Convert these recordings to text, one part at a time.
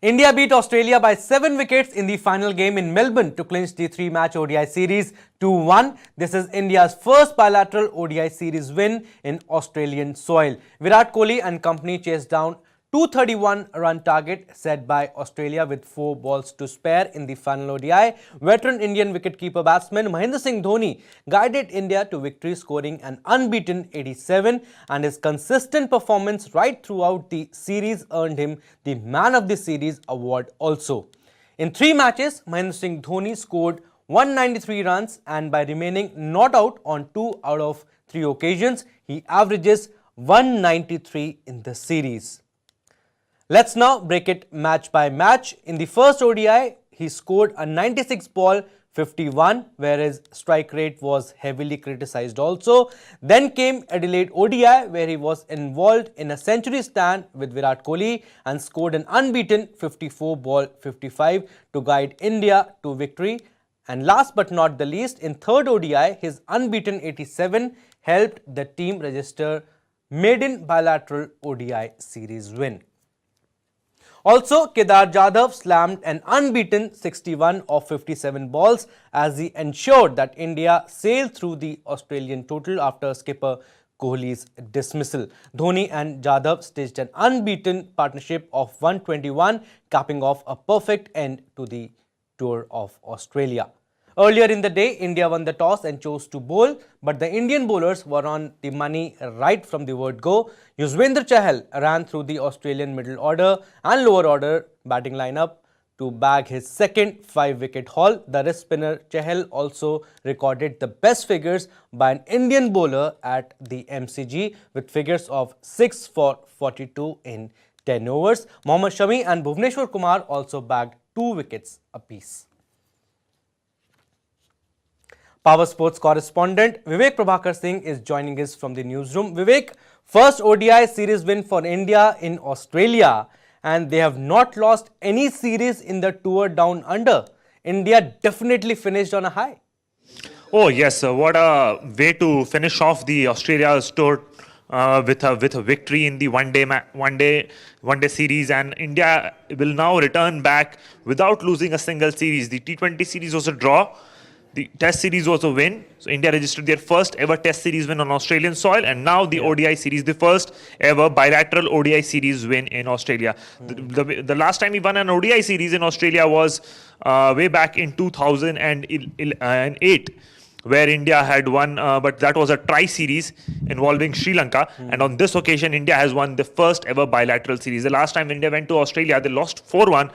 India beat Australia by 7 wickets in the final game in Melbourne to clinch the 3-match ODI series 2-1. This is India's first bilateral ODI series win in Australian soil. Virat Kohli and company chased down 231-run target set by Australia with 4 balls to spare in the final ODI. Veteran Indian wicketkeeper batsman Mahendra Singh Dhoni guided India to victory, scoring an unbeaten 87, and his consistent performance right throughout the series earned him the Man of the Series award also. In 3 matches, Mahendra Singh Dhoni scored 193 runs, and by remaining not out on 2 out of 3 occasions, he averages 193 in the series. Let's now break it match by match. In the first ODI, he scored a 96 ball 51, where his strike rate was heavily criticized also. Then came Adelaide ODI, where he was involved in a century stand with Virat Kohli and scored an unbeaten 54 ball 55 to guide India to victory. And last but not the least, in third ODI, his unbeaten 87 helped the team register maiden bilateral ODI series win. Also, Kedar Jadhav slammed an unbeaten 61 of 57 balls as he ensured that India sailed through the Australian total after skipper Kohli's dismissal. Dhoni and Jadhav staged an unbeaten partnership of 121, capping off a perfect end to the tour of Australia. Earlier in the day, India won the toss and chose to bowl, but the Indian bowlers were on the money right from the word go. Yuzvendra Chahal ran through the Australian middle order and lower order batting lineup to bag his second 5-wicket haul. The wrist spinner Chahal also recorded the best figures by an Indian bowler at the MCG with figures of 6 for 42 in 10 overs. Mohammad Shami and Bhuvneshwar Kumar also bagged 2 wickets apiece. Power Sports correspondent Vivek Prabhakar Singh is joining us from the newsroom. Vivek, first ODI series win for India in Australia, and they have not lost any series in the tour down under. India definitely finished on a high. Oh yes, what a way to finish off the Australia's tour with a victory in the one day series, and India will now return back without losing a single series. The T20 series was a draw. The Test series was a win. So India registered their first ever Test series win on Australian soil, and now the ODI series, the first ever bilateral ODI series win in Australia. The last time we won an ODI series in Australia was way back in 2008, where India had won, but that was a tri-series involving Sri Lanka. And on this occasion, India has won the first ever bilateral series. The last time India went to Australia, they lost 4-1.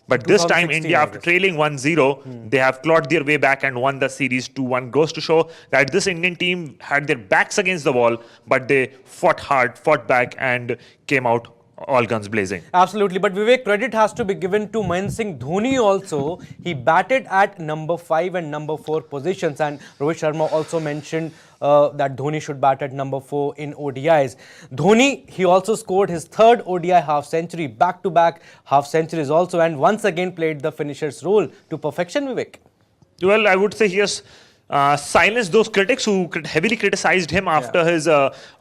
But this time, India, after trailing 1-0, they have clawed their way back and won the series 2-1. Goes to show that this Indian team had their backs against the wall, but they fought hard, fought back, and came out all guns blazing. Absolutely. But Vivek, credit has to be given to Mahendra Singh Dhoni also. He batted at number 5 and number 4 positions. And Rohit Sharma also mentioned that Dhoni should bat at number 4 in ODIs. Dhoni, he also scored his third ODI half-century, back-to-back half-centuries also, and once again played the finisher's role to perfection, Vivek. Well, I would say he has silenced those critics who heavily criticized him after his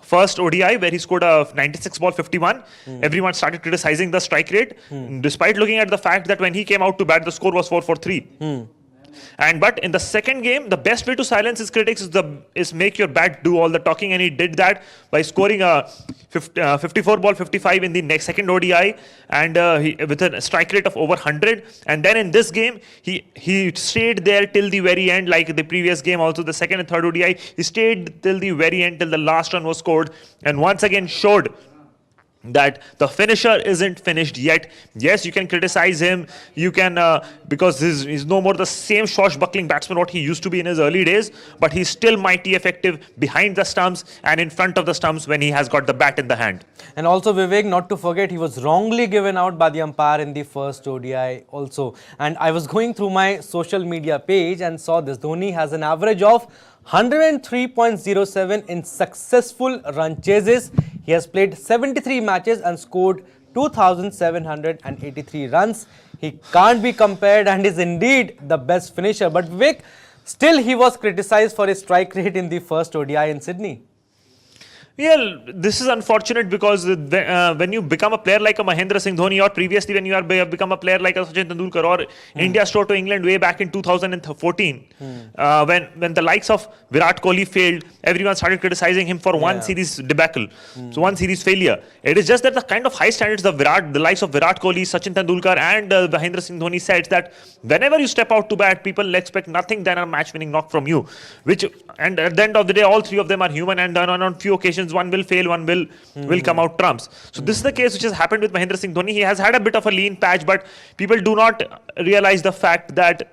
first ODI, where he scored a 96 ball 51. Everyone started criticizing the strike rate, despite looking at the fact that when he came out to bat, the score was 4 for 3. But in the second game, the best way to silence his critics is make your bat do all the talking, and he did that by scoring a 54 ball 55 in the second ODI, and with a strike rate of over 100. And then in this game, he stayed there till the very end, like the previous game. Also, the second and third ODI, he stayed till the very end, till the last run was scored, and once again showed that the finisher isn't finished yet. Yes, you can criticize him, you can because he's no more the same swashbuckling batsman what he used to be in his early days, but he's still mighty effective behind the stumps and in front of the stumps when he has got the bat in the hand. And also, Vivek, not to forget, he was wrongly given out by the umpire in the first ODI also. And I was going through my social media page and saw this. Dhoni has an average of 103.07 in successful run chases. He has played 73 matches and scored 2,783 runs. He can't be compared and is indeed the best finisher. But Vivek, still he was criticized for his strike rate in the first ODI in Sydney. Well, this is unfortunate because when you become a player like a Mahendra Singh Dhoni, or previously when you are become a player like a Sachin Tendulkar, or India strode to England way back in 2014, when the likes of Virat Kohli failed, everyone started criticizing him for one series debacle, so one series failure. It is just that the kind of high standards the likes of Virat Kohli, Sachin Tendulkar, and Mahendra Singh Dhoni sets that whenever you step out to bat, people expect nothing than a match-winning knock from you. And at the end of the day, all three of them are human, and on few occasions one will fail, one will come out trumps. So this is the case which has happened with Mahendra Singh Dhoni. He has had a bit of a lean patch, but people do not realize the fact that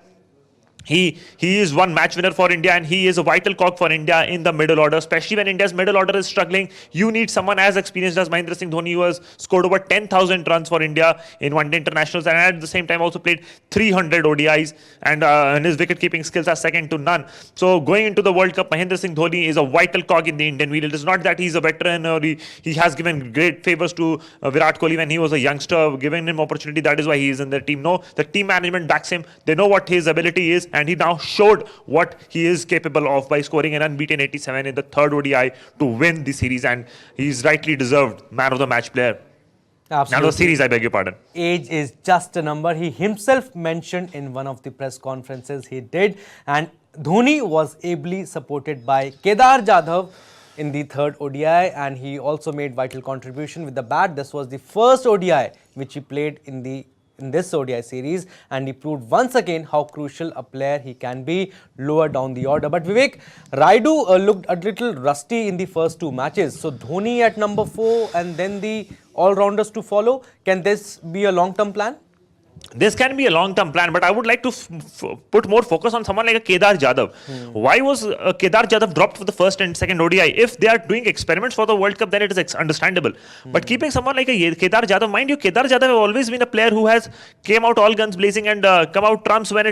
he is one match winner for India, and he is a vital cog for India in the middle order, especially when India's middle order is struggling. You need someone as experienced as Mahendra Singh Dhoni, who has scored over 10,000 runs for India in one-day internationals, and at the same time also played 300 ODIs, and his wicket-keeping skills are second to none. So going into the World Cup, Mahendra Singh Dhoni is a vital cog in the Indian wheel. It is not that he's a veteran, or he has given great favors to Virat Kohli when he was a youngster, giving him opportunity. That is why he is in the team. No, the team management backs him. They know what his ability is, and he now showed what he is capable of by scoring an unbeaten 87 in the third ODI to win the series, and he's rightly deserved man of the match player. Absolutely. Man of the series, I beg your pardon. Age is just a number. He himself mentioned in one of the press conferences he did, and Dhoni was ably supported by Kedar Jadhav in the third ODI, and he also made vital contribution with the bat. This was the first ODI which he played in this ODI series, and he proved once again how crucial a player he can be lower down the order. But Vivek, Raidu looked a little rusty in the first two matches. So Dhoni at number 4 and then the all-rounders to follow. Can this be a long-term plan? This can be a long-term plan, but I would like to put more focus on someone like a Kedar Jadhav. Why was Kedar Jadhav dropped for the first and second ODI? If they are doing experiments for the World Cup, then it is understandable. But keeping someone like a Kedar Jadhav, mind you, Kedar Jadhav has always been a player who has came out all guns blazing and come out trumps when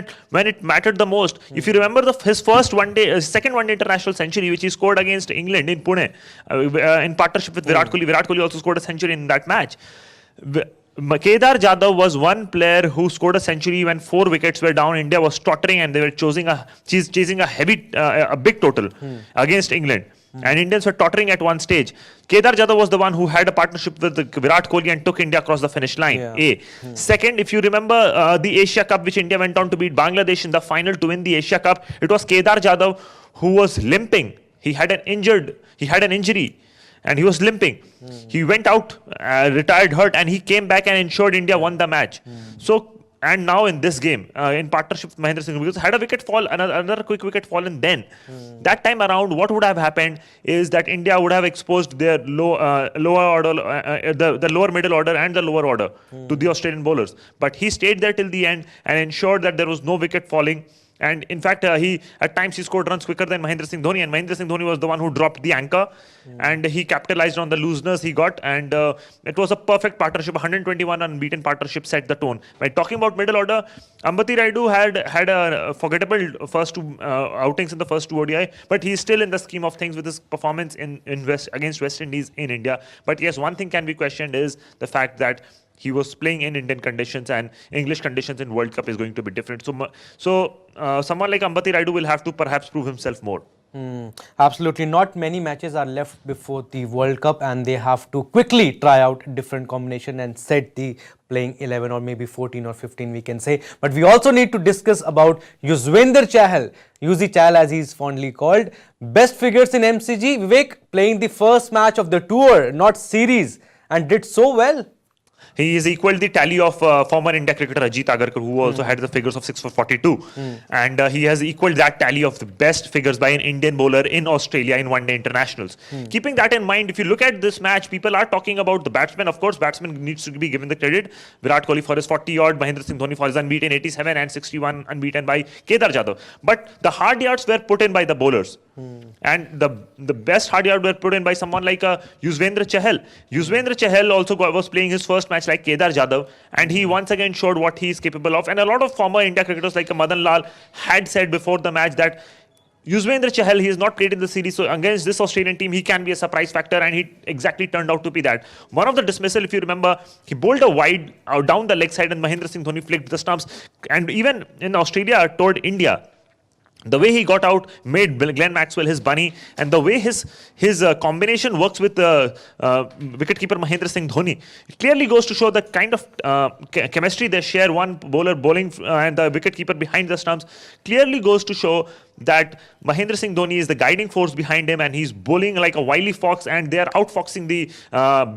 it mattered the most. If you remember his first second one-day international century, which he scored against England in Pune in partnership with Virat Kohli. Virat Kohli also scored a century in that match. Kedar Jadhav was one player who scored a century when 4 wickets were down. India was tottering, and they were chasing a big total against England. And Indians were tottering at one stage. Kedar Jadhav was the one who had a partnership with Virat Kohli and took India across the finish line. Second, if you remember the Asia Cup, which India went on to beat Bangladesh in the final to win the Asia Cup, it was Kedar Jadhav who was limping. He had an injury. And he was limping. He went out, retired hurt, and he came back and ensured India won the match. So, and now in this game, in partnership with Mahendra Singh Dhoni, because had a wicket fall, another quick wicket fall, and then that time around, what would have happened is that India would have exposed their lower order, the lower middle order and the lower order to the Australian bowlers. But he stayed there till the end and ensured that there was no wicket falling. And in fact, at times he scored runs quicker than Mahendra Singh Dhoni, and Mahendra Singh Dhoni was the one who dropped the anchor, and he capitalized on the looseness he got, and it was a perfect partnership. 121 unbeaten partnership set the tone. By talking about middle order, Ambati Raidu had a forgettable first two outings in the first two ODI, but he's still in the scheme of things with his performance against West Indies in India. But yes, one thing can be questioned is the fact that he was playing in Indian conditions, and English conditions in World Cup is going to be different. So someone like Ambati Raidu will have to perhaps prove himself more. Absolutely. Not many matches are left before the World Cup, and they have to quickly try out different combination and set the playing 11 or maybe 14 or 15, we can say. But we also need to discuss about Yuzvendra Chahal, Yuzi Chahal as he is fondly called. Best figures in MCG. Vivek, playing the first match of the tour, not series, and did so well. He is equal the tally of former India cricketer Ajit Agarkar, who also had the figures of 6 for 42. And he has equaled that tally of the best figures by an Indian bowler in Australia in one-day internationals. Keeping that in mind, if you look at this match, people are talking about the batsman. Of course, batsman needs to be given the credit. Virat Kohli for his 40-odd, Mahendra Singh Dhoni for his unbeaten 87 and 61 unbeaten by Kedar Jadhav. But the hard yards were put in by the bowlers. And the best hard yard were put in by someone like Yuzvendra Chahal. Yuzvendra Chahal also was playing his first match like Kedar Jadhav, and he once again showed what he is capable of. And a lot of former India cricketers like Madan Lal had said before the match that Yuzvendra Chahal, he has not played in the series, so against this Australian team, he can be a surprise factor, and he exactly turned out to be that. One of the dismissal, if you remember, he bowled a wide down the leg side, and Mahendra Singh Dhoni flicked the stumps. And even in Australia, told India The way he got out made Glenn Maxwell his bunny, and the way his combination works with wicketkeeper Mahendra Singh Dhoni, it clearly goes to show the kind of chemistry they share. One bowler bowling and the wicketkeeper behind the stumps clearly goes to show that Mahendra Singh Dhoni is the guiding force behind him, and he's bowling like a wily fox, and they are outfoxing the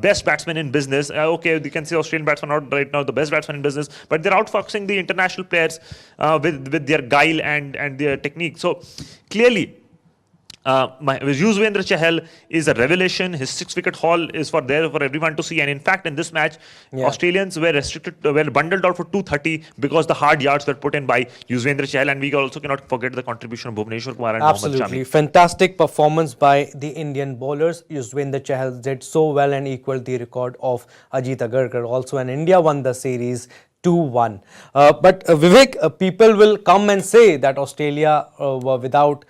best batsmen in business. Okay, you can say Australian batsmen are not right now the best batsmen in business, but they're outfoxing the international players with their guile and their technique. So clearly, Yuzvendra Chahal is a revelation. His 6-wicket haul is for everyone to see. And in fact, in this match, Australians were bundled out for 230 because the hard yards were put in by Yuzvendra Chahal. And we also cannot forget the contribution of Bhuvneshwar Kumar and Mohammad Shami. Absolutely. Fantastic performance by the Indian bowlers. Yuzvendra Chahal did so well and equaled the record of Ajit Agarkar also. And India won the series 2-1. But Vivek, people will come and say that Australia were without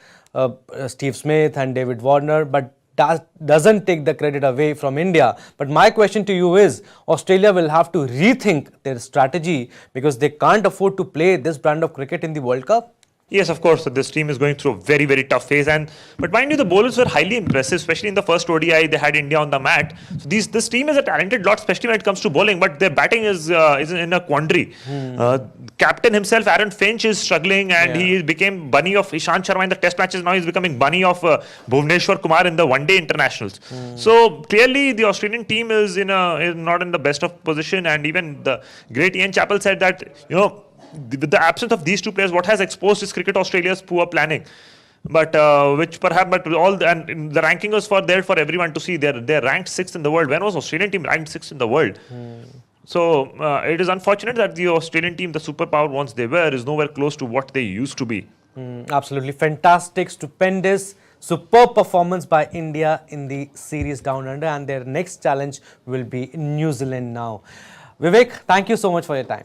Steve Smith and David Warner, but that doesn't take the credit away from India. But my question to you is, Australia will have to rethink their strategy because they can't afford to play this brand of cricket in the World Cup. Yes, of course. So this team is going through a very, very tough phase. But mind you, the bowlers were highly impressive, especially in the first ODI. They had India on the mat. So this team is a talented lot, especially when it comes to bowling. But their batting is in a quandary. Captain himself, Aaron Finch, is struggling, and he became bunny of Ishant Sharma in the Test matches. Now he's becoming bunny of Bhuvneshwar Kumar in the one-day internationals. So clearly, the Australian team is not in the best of position. And even the great Ian Chappell said that with the absence of these two players, what has exposed is Cricket Australia's poor planning. But the ranking was there for everyone to see. They're ranked 6th in the world. When was Australian team ranked 6th in the world? So it is unfortunate that the Australian team, the superpower once they were, is nowhere close to what they used to be. Absolutely fantastic, stupendous, superb performance by India in the series down under, and their next challenge will be New Zealand now. Vivek, thank you so much for your time.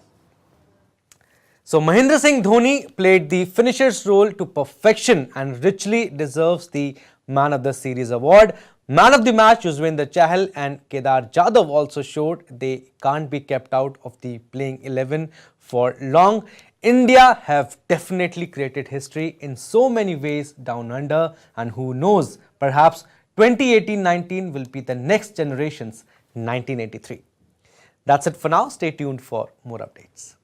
So Mahendra Singh Dhoni played the finisher's role to perfection and richly deserves the Man of the Series award. Man of the match, Yuzvendra Chahal and Kedar Jadhav also showed they can't be kept out of the playing 11 for long. India have definitely created history in so many ways down under, and who knows, perhaps 2018-19 will be the next generation's 1983. That's it for now. Stay tuned for more updates.